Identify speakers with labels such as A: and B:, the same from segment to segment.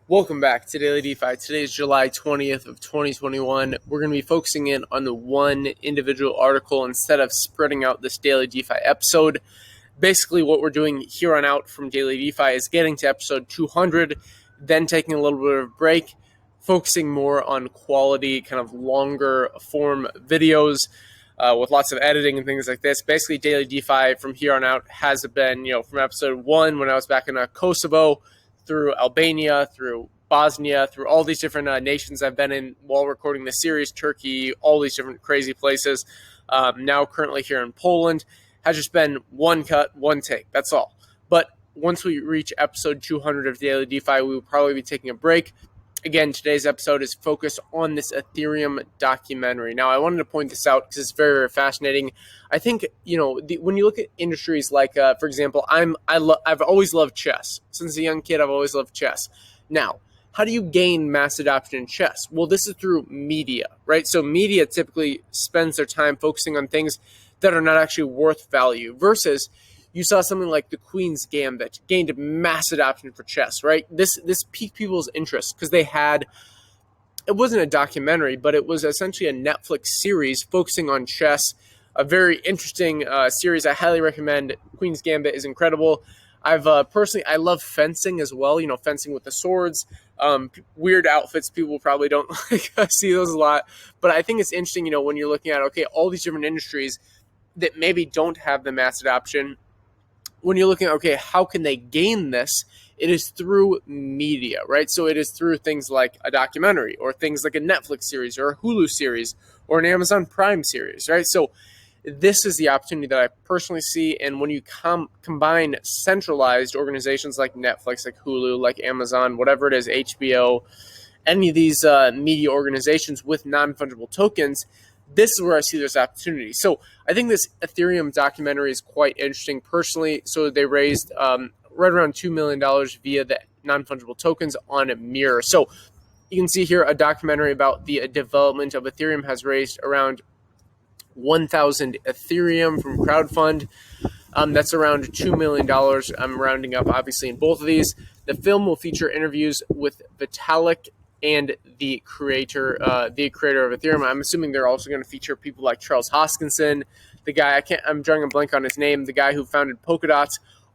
A: Welcome back to Daily DeFi. Today is July 20th of 2021. We're going to be focusing in on the one individual article instead of spreading out this Daily DeFi episode. Basically, what we're doing here on out from Daily DeFi is getting to episode 200, then taking a little bit of a break, focusing more on quality, kind of longer form videos with lots of editing and things like this. Basically, Daily DeFi from here on out has been, from episode 1 when I was back in Kosovo, through Albania, through Bosnia, through all these different nations I've been in while recording the series, Turkey, all these different crazy places. Now currently here in Poland, has just been one cut, one take. That's all. But once we reach episode 200 of Daily DeFi, we will probably be taking a break. Again, today's episode is focused on this Ethereum documentary. Now, I wanted to point this out because it's very, very fascinating. I think, when you look at industries like, for example, I've always loved chess. Since a young kid, I've always loved chess. Now, how do you gain mass adoption in chess? Well, this is through media, right? So media typically spends their time focusing on things that are not actually worth value versus you saw something like the Queen's Gambit gained mass adoption for chess, right? This piqued people's interest because it wasn't a documentary, but it was essentially a Netflix series focusing on chess, a very interesting series. I highly recommend. Queen's Gambit is incredible. I love fencing as well, fencing with the swords, weird outfits. People probably don't see those a lot, but I think it's interesting, when you're looking at, all these different industries that maybe don't have the mass adoption. When you're looking at, how can they gain this? It is through media, right? So it is through things like a documentary or things like a Netflix series or a Hulu series or an Amazon Prime series, right? So this is the opportunity that I personally see. And when you combine centralized organizations like Netflix, like Hulu, like Amazon, whatever it is, HBO, any of these media organizations with non-fungible tokens, this is where I see this opportunity. So I think this Ethereum documentary is quite interesting personally. So they raised right around $2 million via the non-fungible tokens on Mirror. So you can see here a documentary about the development of Ethereum has raised around 1,000 Ethereum from crowdfund. That's around $2 million. I'm rounding up, obviously, in both of these. The film will feature interviews with Vitalik and the creator of Ethereum. I'm assuming they're also going to feature people like Charles Hoskinson, the guy, I'm drawing a blank on his name, the guy who founded Polkadot.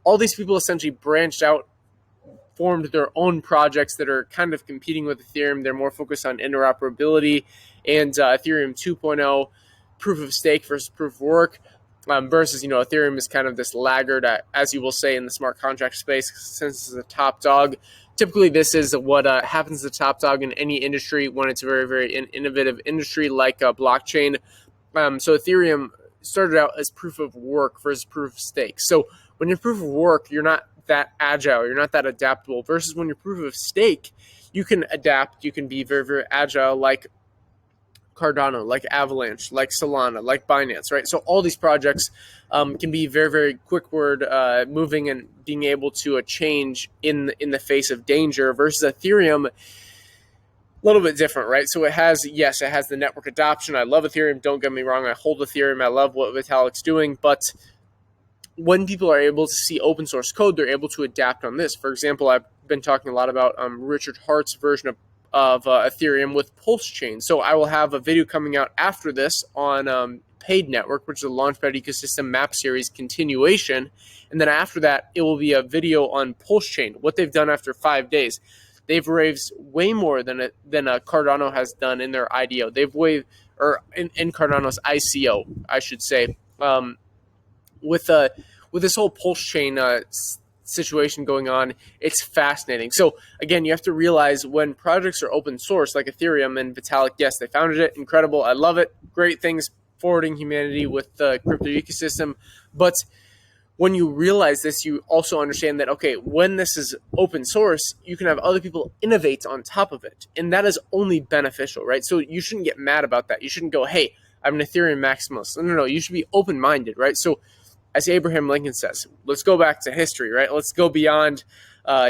A: All these people essentially branched out, formed their own projects that are kind of competing with Ethereum. They're more focused on interoperability and Ethereum 2.0, proof of stake versus proof of work. Versus, Ethereum is kind of this laggard, as you will say, in the smart contract space, since it's a top dog. Typically, this is what happens to the top dog in any industry when it's a very, very innovative industry like blockchain. So Ethereum started out as proof of work versus proof of stake. So when you're proof of work, you're not that agile, you're not that adaptable. Versus when you're proof of stake, you can adapt, you can be very, very agile, like Cardano, like Avalanche, like Solana, like Binance, right? So all these projects can be very, very quick-word moving and being able to change in the face of danger versus Ethereum, a little bit different, right? So it has the network adoption. I love Ethereum. Don't get me wrong. I hold Ethereum. I love what Vitalik's doing. But when people are able to see open source code, they're able to adapt on this. For example, I've been talking a lot about Richard Hart's version of Ethereum with Pulse Chain. So I will have a video coming out after this on Paid Network, which is a Launchpad ecosystem map series continuation. And then after that, it will be a video on Pulse Chain, what they've done after 5 days. They've raised way more than Cardano has done in their IDO. In Cardano's ICO, I should say. With this whole Pulse Chain situation going on, it's fascinating. So again, you have to realize when projects are open source like Ethereum and Vitalik, yes, they founded it, incredible, I love it, great things forwarding humanity with the crypto ecosystem. But when you realize this, you also understand that, when this is open source, you can have other people innovate on top of it, and that is only beneficial, right? So you shouldn't get mad about that. You shouldn't go, hey, I'm an Ethereum maximalist. No, you should be open-minded, right? So as Abraham Lincoln says, let's go back to history, right? Let's go beyond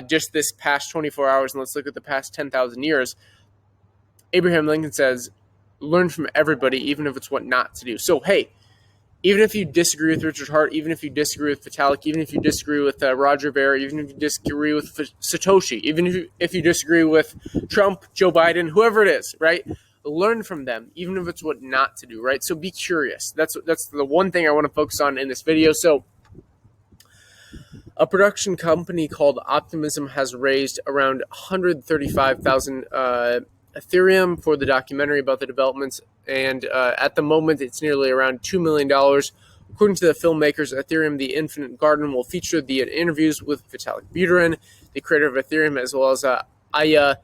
A: just this past 24 hours and let's look at the past 10,000 years. Abraham Lincoln says, learn from everybody, even if it's what not to do. So, hey, even if you disagree with Richard Hart, even if you disagree with Vitalik, even if you disagree with Roger Ver, even if you disagree with Satoshi, even if you disagree with Trump, Joe Biden, whoever it is, right? Learn from them, even if it's what not to do, right? So be curious. That's the one thing I want to focus on in this video. So a production company called Optimism has raised around 135,000 Ethereum for the documentary about the developments, and at the moment it's nearly around $2 million. According to the filmmakers, Ethereum The Infinite Garden will feature the interviews with Vitalik Buterin, the creator of Ethereum, as well as Aya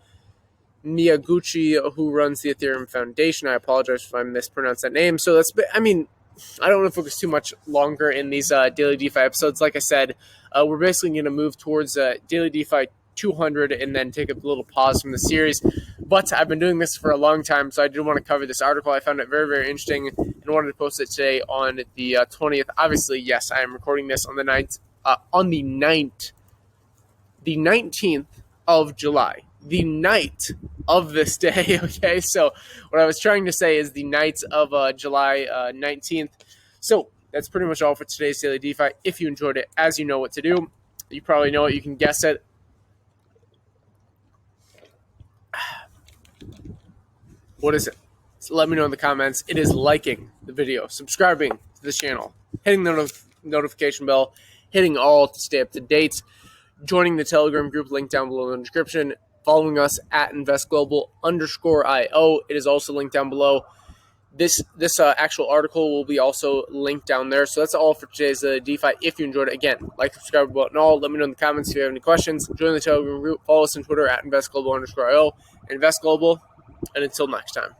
A: Miyaguchi, who runs the Ethereum Foundation. I apologize if I mispronounced that name. So that's, I don't want to focus too much longer in these Daily DeFi episodes. Like I said, we're basically going to move towards Daily DeFi 200 and then take a little pause from the series. But I've been doing this for a long time, so I did want to cover this article. I found it very, very interesting and wanted to post it today on the 20th. Obviously, yes, I am recording this on the 9th, the 19th of July, the night of this day. Okay, so what I was trying to say is the night of July 19th. So that's pretty much all for today's Daily DeFi. If you enjoyed it, as you know what to do, you probably know it, you can guess it. What is it? So let me know in the comments. It is liking the video, subscribing to the channel, hitting the notification bell, hitting all to stay up to date, joining the Telegram group, link down below in the description, following us at investglobal_IO. It is also linked down below. This actual article will be also linked down there. So that's all for today's DeFi. If you enjoyed it, again, like, subscribe, button, all. Let me know in the comments if you have any questions. Join the Telegram group. Follow us on Twitter at investglobal_IO. Invest Global. And until next time.